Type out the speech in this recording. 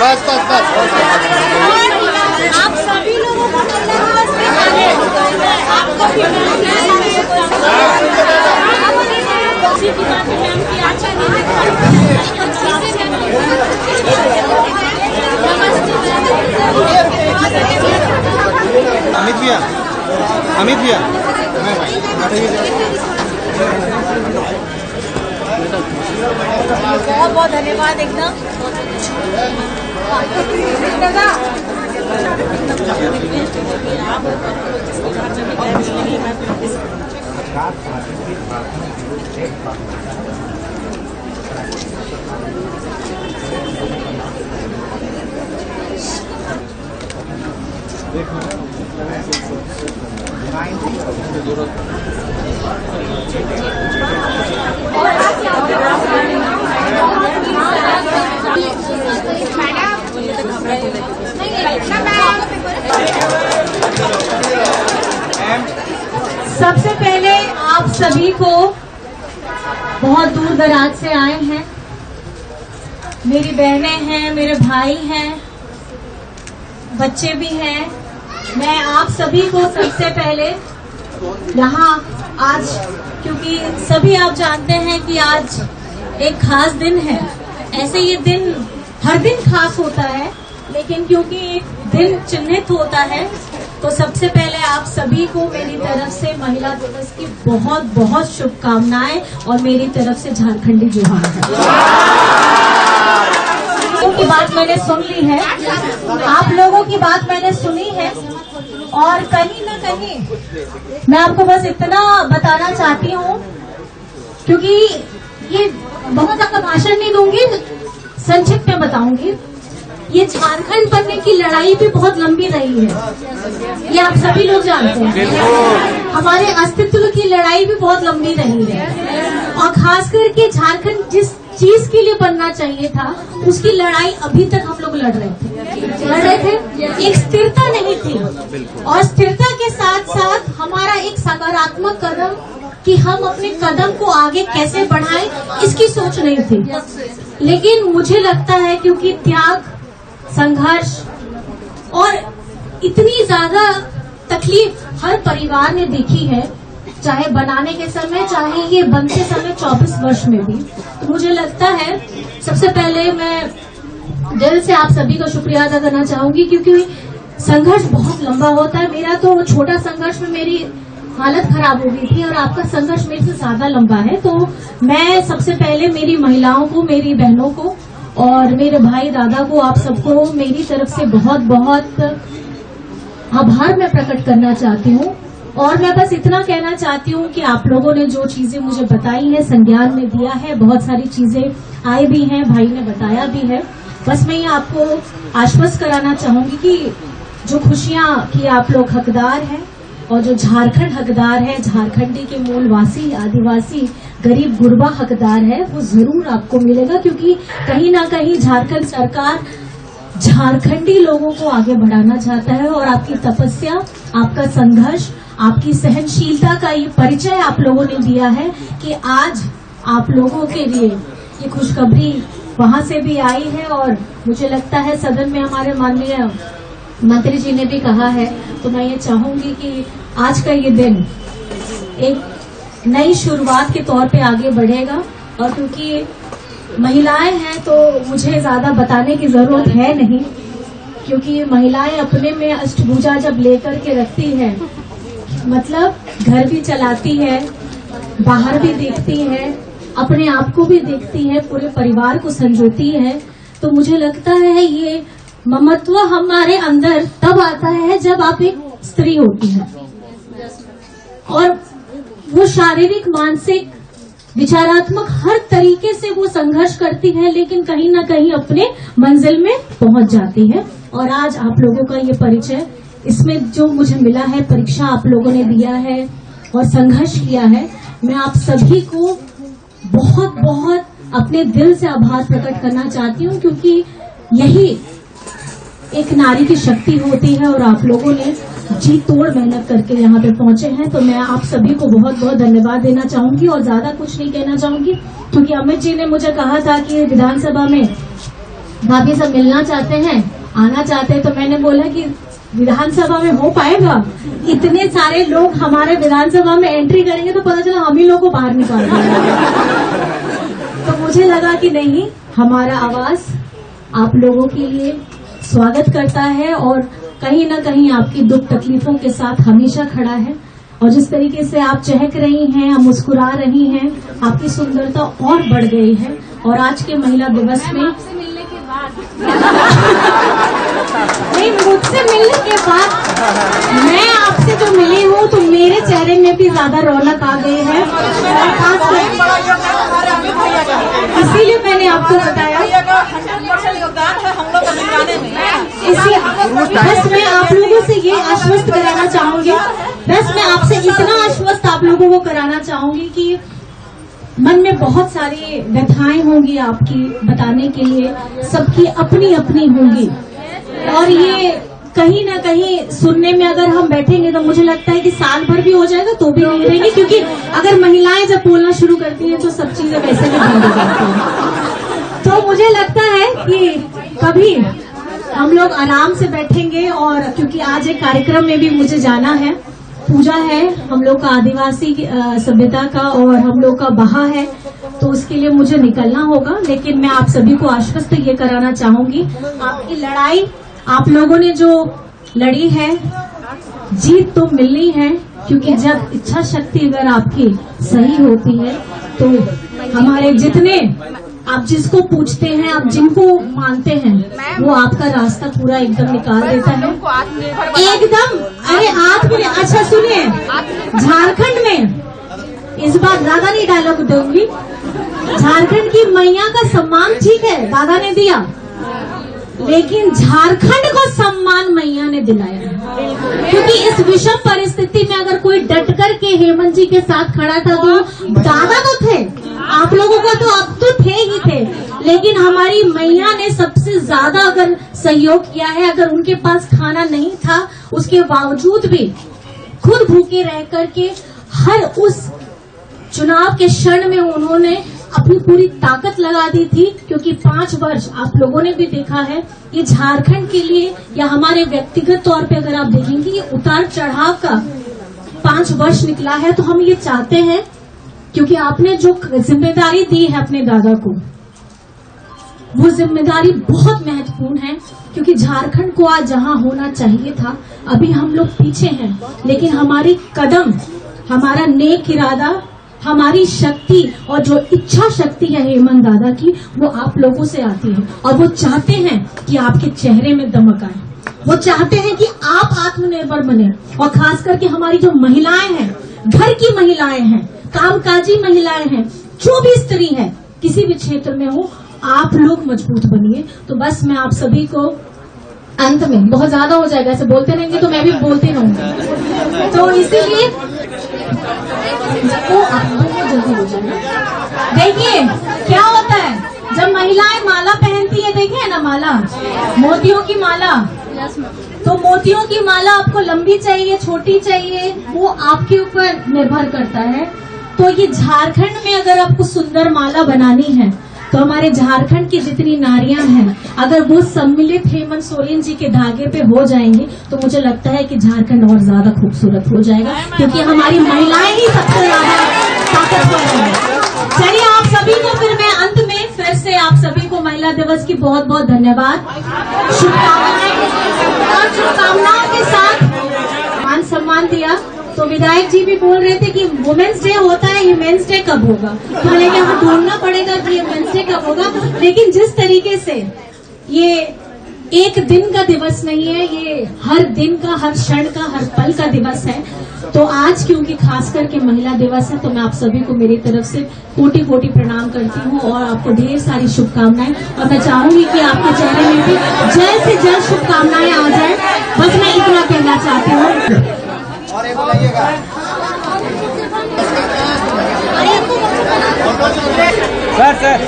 बस बस बस। आप सभी लोगों को महिला दिवस पे आपको अमित भैया, अमित भैया, बहुत बहुत धन्यवाद। एकदम सबसे पहले आप सभी को बहुत दूर दराज से आए हैं, मेरी बहनें हैं, मेरे भाई हैं, बच्चे भी हैं। मैं आप सभी को सबसे पहले यहाँ आज, क्योंकि सभी आप जानते हैं कि आज एक खास दिन है। ऐसे ये दिन हर दिन खास होता है, लेकिन क्योंकि एक दिन चिन्हित होता है तो सबसे पहले आप सभी को मेरी तरफ से महिला दिवस की बहुत बहुत शुभकामनाएं और मेरी तरफ से झारखंडी जोहार है। की बात मैंने सुन ली है, आप लोगों की बात मैंने सुनी है, और कहीं न कहीं मैं आपको बस इतना बताना चाहती हूँ, क्योंकि ये बहुत ज्यादा भाषण नहीं दूंगी, संक्षिप्त में बताऊंगी। ये झारखंड बनने की लड़ाई भी बहुत लंबी रही है, ये आप सभी लोग जानते हैं। हमारे अस्तित्व की लड़ाई भी बहुत लंबी रही है, और खास करके झारखंड जिस चीज के लिए बनना चाहिए था उसकी लड़ाई अभी तक हम लोग लड़ रहे थे। एक स्थिरता नहीं थी, और स्थिरता के साथ साथ हमारा एक सकारात्मक कदम कि हम अपने कदम को आगे कैसे बढ़ाएं, इसकी सोच नहीं थी। लेकिन मुझे लगता है क्योंकि त्याग, संघर्ष और इतनी ज्यादा तकलीफ हर परिवार ने देखी है, चाहे बनाने के समय, चाहे ये बनते समय 24 वर्ष में भी, तो मुझे लगता है सबसे पहले मैं दिल से आप सभी का शुक्रिया अदा करना चाहूंगी, क्योंकि संघर्ष बहुत लंबा होता है। मेरा तो छोटा संघर्ष में मेरी हालत खराब हो गई थी, और आपका संघर्ष मेरे से ज्यादा लंबा है। तो मैं सबसे पहले मेरी महिलाओं को, मेरी बहनों को और मेरे भाई दादा को, आप सबको मेरी तरफ से बहुत बहुत आभार मैं प्रकट करना चाहती हूँ। और मैं बस इतना कहना चाहती हूँ कि आप लोगों ने जो चीजें मुझे बताई हैं, संज्ञान में दिया है, बहुत सारी चीजें आई भी हैं, भाई ने बताया भी है। बस मैं ये आपको आश्वस्त कराना चाहूंगी कि जो खुशियां की आप लोग हकदार हैं, और जो झारखंड हकदार है, झारखंडी के मूलवासी, आदिवासी, गरीब गुरबा हकदार है, वो जरूर आपको मिलेगा। क्योंकि कहीं ना कहीं झारखंड सरकार झारखंडी लोगों को आगे बढ़ाना चाहता है, और आपकी तपस्या, आपका संघर्ष, आपकी सहनशीलता का ये परिचय आप लोगों ने दिया है कि आज आप लोगों के लिए ये खुशखबरी वहां से भी आई है। और मुझे लगता है सदन में हमारे माननीय मंत्री जी ने भी कहा है, तो मैं ये चाहूंगी कि आज का ये दिन एक नई शुरुआत के तौर पे आगे बढ़ेगा। और क्योंकि महिलाएं हैं तो मुझे ज्यादा बताने की जरूरत है नहीं, क्योंकि महिलाएं अपने में अष्टभुजा जब लेकर के रखती है, मतलब घर भी चलाती है, बाहर भी देखती है, अपने आप को भी देखती है, पूरे परिवार को संजोती है, तो मुझे लगता है ये ममत्व हमारे अंदर तब आता है जब आप एक स्त्री होती है, और वो शारीरिक, मानसिक, विचारात्मक हर तरीके से वो संघर्ष करती है, लेकिन कहीं ना कहीं अपने मंजिल में पहुंच जाती है। और आज आप लोगों का ये परिचय, इसमें जो मुझे मिला है, परीक्षा आप लोगों ने दिया है और संघर्ष किया है, मैं आप सभी को बहुत बहुत अपने दिल से आभार प्रकट करना चाहती हूँ, क्योंकि यही एक नारी की शक्ति होती है, और आप लोगों ने जी तोड़ मेहनत करके यहाँ पे पहुंचे हैं। तो मैं आप सभी को बहुत बहुत धन्यवाद देना चाहूंगी, और ज्यादा कुछ नहीं कहना चाहूंगी, क्योंकि अमित जी ने मुझे कहा था कि विधानसभा में भाभी सब मिलना चाहते हैं, आना चाहते हैं। तो मैंने बोला कि विधानसभा में हो पाएगा? इतने सारे लोग हमारे विधानसभा में एंट्री करेंगे तो पता चला हम ही लोग को बाहर निकाल देंगे। तो मुझे लगा कि नहीं, हमारा आवाज आप लोगों के लिए स्वागत करता है और कहीं ना कहीं आपकी दुख तकलीफों के साथ हमेशा खड़ा है। और जिस तरीके से आप चहक रही हैं, आप मुस्कुरा रही हैं, आपकी सुंदरता और बढ़ गई है। और आज के महिला दिवस में नहीं, मुझसे मिलने के बाद मैं आपसे जो मिली हूँ तो मेरे चेहरे में भी ज्यादा रौनक आ गई है। और खास इसीलिए मैंने आपको बताया, बस मैं आप लोगों से ये आश्वस्त कराना चाहूंगी, बस मैं आपसे इतना आश्वस्त आप लोगों को कराना चाहूंगी कि मन में बहुत सारी व्यथाएं होंगी आपकी बताने के लिए, सबकी अपनी अपनी होंगी। और ये कहीं ना कहीं सुनने में अगर हम बैठेंगे तो मुझे लगता है कि साल भर भी हो जाएगा तो भी नहीं रहेंगे, क्योंकि अगर महिलाएं जब बोलना शुरू करती हैं तो सब चीजें वैसे भी बंद हो जाती हैं। तो मुझे लगता है कि कभी हम लोग आराम से बैठेंगे। और क्योंकि आज एक कार्यक्रम में भी मुझे जाना है, पूजा है हम लोग का आदिवासी सभ्यता का और हम लोग का बहा है, तो उसके लिए मुझे निकलना होगा। लेकिन मैं आप सभी को आश्वस्त ये कराना चाहूंगी, आपकी लड़ाई आप लोगों ने जो लड़ी है, जीत तो मिलनी है। क्योंकि जब इच्छा शक्ति अगर आपकी सही होती है तो हमारे जितने आप जिसको पूछते हैं, आप जिनको मानते हैं, वो आपका रास्ता पूरा एकदम निकाल देता है एकदम। अरे अच्छा सुनिए, झारखंड में इस बार दादा नहीं डायलॉग दूंगी, झारखंड की मैया का सम्मान ठीक है दादा ने दिया, लेकिन झारखंड को सम्मान मैया ने दिलाया है। क्योंकि इस विषम परिस्थिति में अगर कोई डट कर के हेमंत जी के साथ खड़ा था तो दादा तो थे, आप लोगों का तो अब तो थे ही थे, लेकिन हमारी मैया ने सबसे ज्यादा अगर सहयोग किया है। अगर उनके पास खाना नहीं था उसके बावजूद भी खुद भूखे रह करके हर उस चुनाव के क्षण में उन्होंने अपनी पूरी ताकत लगा दी थी। क्योंकि 5 वर्ष आप लोगों ने भी देखा है, ये झारखंड के लिए या हमारे व्यक्तिगत तौर पे अगर आप देखेंगे ये उतार चढ़ाव का 5 वर्ष निकला है। तो हम ये चाहते हैं, क्योंकि आपने जो जिम्मेदारी दी है अपने दादा को, वो जिम्मेदारी बहुत महत्वपूर्ण है। क्योंकि झारखंड को आज जहां होना चाहिए था, अभी हम लोग पीछे हैं, लेकिन हमारी कदम, हमारा नेक इरादा, हमारी शक्ति और जो इच्छा शक्ति है हेमंत दादा की, वो आप लोगों से आती है। और वो चाहते हैं कि आपके चेहरे में दमक आए, वो चाहते हैं कि आप आत्मनिर्भर बने। और खास करके हमारी जो महिलाएं हैं, घर की महिलाएं हैं, कामकाजी महिलाएं हैं, जो भी स्त्री है किसी भी क्षेत्र में हो, आप लोग मजबूत बनिए। तो बस मैं आप सभी को अंत में, बहुत ज्यादा हो जाएगा ऐसे बोलते रहेंगे तो मैं भी बोलती रहूंगी, तो इसीलिए जल्दी हो जाएगा। देखिए क्या होता है जब महिलाएं माला पहनती है, देखे ना माला, मोतियों की माला, तो मोतियों की माला आपको लंबी चाहिए छोटी चाहिए, वो आपके ऊपर निर्भर करता है। तो ये झारखंड में अगर आपको सुंदर माला बनानी है तो हमारे झारखंड की जितनी नारियां हैं, अगर वो सम्मिलित हेमंत सोरेन जी के धागे पे हो जाएंगे तो मुझे लगता है कि झारखंड और ज्यादा खूबसूरत हो जाएगा। क्योंकि हमारी महिलाएं ही सबसे ज्यादा ताकतवर हैं। चलिए आप सभी को फिर मैं अंत में फिर से आप सभी को महिला दिवस की बहुत बहुत धन्यवाद, शुभकामनाएं और शुभकामनाओं के साथ मान सम्मान दिया। तो विधायक जी भी बोल रहे थे कि वुमेन्स डे होता है, ये मेंस डे कब होगा, तो मैंने कहा ढूंढना पड़ेगा कि ये मेंस डे कब होगा। लेकिन जिस तरीके से ये एक दिन का दिवस नहीं है, ये हर दिन का, हर क्षण का, हर पल का दिवस है। तो आज क्योंकि खास करके महिला दिवस है तो मैं आप सभी को मेरी तरफ से कोटि कोटि प्रणाम करती हूँ और आपको ढेर सारी शुभकामनाएं। और मैं चाहूंगी कि आपके चेहरे में भी जल्द से जल्द शुभकामनाएं आ जाए, बस मैं इतना कहना चाहती हूँ। और ये बताइएगा सर